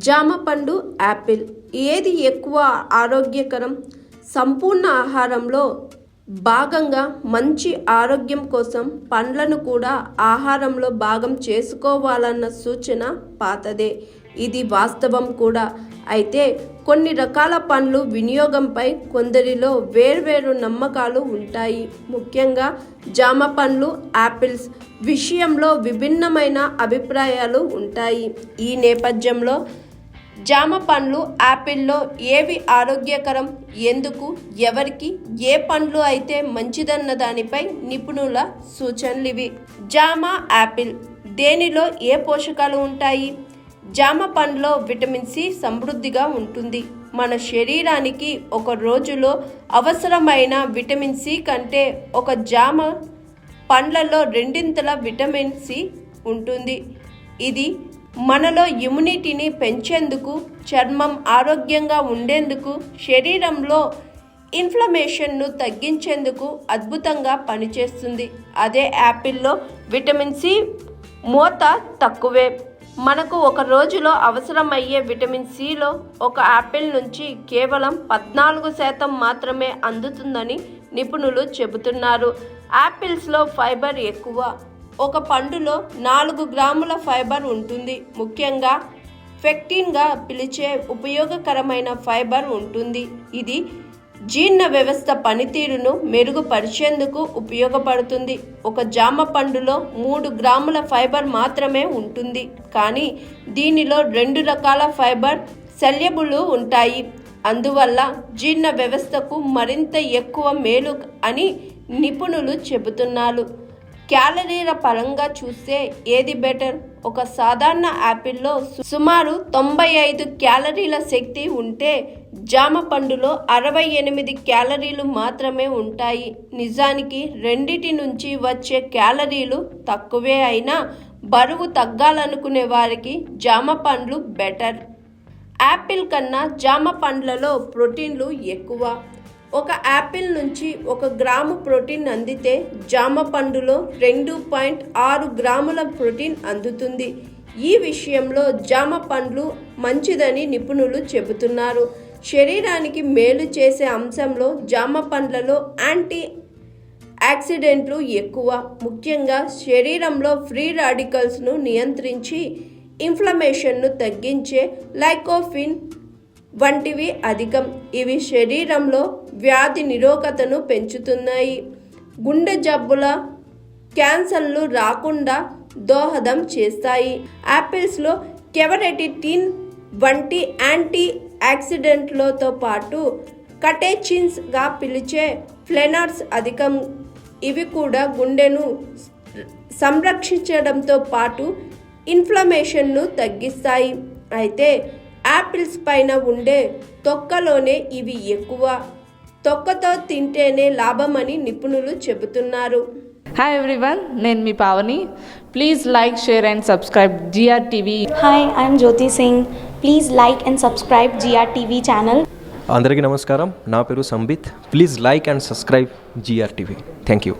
జామ పండు, యాపిల్ ఏది ఎక్కువ ఆరోగ్యకరం? సంపూర్ణ ఆహారంలో భాగంగా మంచి ఆరోగ్యం కోసం పండ్లను కూడా ఆహారంలో భాగం చేసుకోవాలన్న సూచన పాతదే. ఇది వాస్తవం కూడా. అయితే కొన్ని రకాల పండ్లు వినియోగంపై కొందరిలో వేర్వేరు నమ్మకాలు ఉంటాయి. ముఖ్యంగా జామ పండ్లు, యాపిల్స్ విషయంలో విభిన్నమైన అభిప్రాయాలు ఉంటాయి. ఈ నేపథ్యంలో జామ పండ్లు, యాపిల్లో ఏవి ఆరోగ్యకరం, ఎందుకు, ఎవరికి, ఏ పండ్లు అయితే మంచిదన్న దానిపై నిపుణుల సూచనలివి. జామ, యాపిల్ దేనిలో ఏ పోషకాలు ఉంటాయి? జామ పండ్లో విటమిన్ సి సమృద్ధిగా ఉంటుంది. మన శరీరానికి ఒక రోజులో అవసరమైన విటమిన్ సి కంటే ఒక జామ పండ్లలో రెండింతల విటమిన్ సి ఉంటుంది. ఇది మనలో ఇమ్యూనిటీని పెంచేందుకు, చర్మం ఆరోగ్యంగా ఉండేందుకు, శరీరంలో ఇన్ఫ్లమేషన్ను తగ్గించేందుకు అద్భుతంగా పనిచేస్తుంది. అదే యాపిల్లో విటమిన్ సి మోత తక్కువే. మనకు ఒక రోజులో అవసరమయ్యే విటమిన్ సిలో ఒక యాపిల్ నుంచి కేవలం 14% మాత్రమే అందుతుందని నిపుణులు చెబుతున్నారు. యాపిల్స్లో ఫైబర్ ఎక్కువ. ఒక పండులో 4 గ్రాముల ఫైబర్ ఉంటుంది. ముఖ్యంగా పెక్టిన్గా పిలిచే ఉపయోగకరమైన ఫైబర్ ఉంటుంది. ఇది జీర్ణ వ్యవస్థ పనితీరును మెరుగుపరిచేందుకు ఉపయోగపడుతుంది. ఒక జామ పండులో 3 గ్రాముల ఫైబర్ మాత్రమే ఉంటుంది. కానీ దీనిలో 2 రకాల ఫైబర్ సల్యబులు ఉంటాయి. అందువల్ల జీర్ణ వ్యవస్థకు మరింత ఎక్కువ మేలు అని నిపుణులు చెబుతున్నారు. క్యాలరీల పరంగా చూస్తే ఏది బెటర్? ఒక సాధారణ యాపిల్లో సుమారు 95 క్యాలరీల శక్తి ఉంటే జామ పండులో 68 క్యాలరీలు మాత్రమే ఉంటాయి. నిజానికి రెండిటి నుంచి వచ్చే క్యాలరీలు తక్కువే అయినా బరువు తగ్గాలనుకునే వారికి జామ పండ్లు బెటర్. యాపిల్ కన్నా జామ పండ్లలో ప్రోటీన్లు ఎక్కువ. ఒక యాపిల్ నుంచి 1 గ్రాము ప్రోటీన్ అందితే జామ పండులో 2.6 గ్రాముల ప్రోటీన్ అందుతుంది. ఈ విషయంలో జామ పండ్లు మంచిదని నిపుణులు చెబుతున్నారు. శరీరానికి మేలు చేసే అంశంలో జామ పండ్లలో యాంటీ ఆక్సిడెంట్లు ఎక్కువ. ముఖ్యంగా శరీరంలో ఫ్రీ రాడికల్స్ను నియంత్రించి ఇన్ఫ్లమేషన్ను తగ్గించే లైకోపిన్ వంటివి అధికం. ఇవి శరీరంలో వ్యాధి నిరోధకతను పెంచుతున్నాయి. గుండె జబ్బుల, క్యాన్సర్లు రాకుండా దోహదం చేస్తాయి. యాపిల్స్లో కెవరెటిన్ వంటి యాంటీ ఆక్సిడెంట్లతో పాటు కటేచిన్స్గా పిలిచే ఫ్లేనార్స్ అధికం. ఇవి కూడా గుండెను సంరక్షించడంతో పాటు ఇన్ఫ్లమేషన్ను తగ్గిస్తాయి. అయితే యాపిల్స్ పైన ఉండే తొక్కలోనే ఇవి ఎక్కువ. తొక్కతో తింటేనే లాభమని నిపుణులు చెబుతున్నారు. హాయ్ ఎవ్రీవన్, నేను మీ Pavani. Please like, share and subscribe GRTV. Hi, I'm Jyoti Singh. Please like and subscribe GRTV channel. అందరికీ నమస్కారం. నా పేరు Sambit. Please like and subscribe GRTV. Thank you.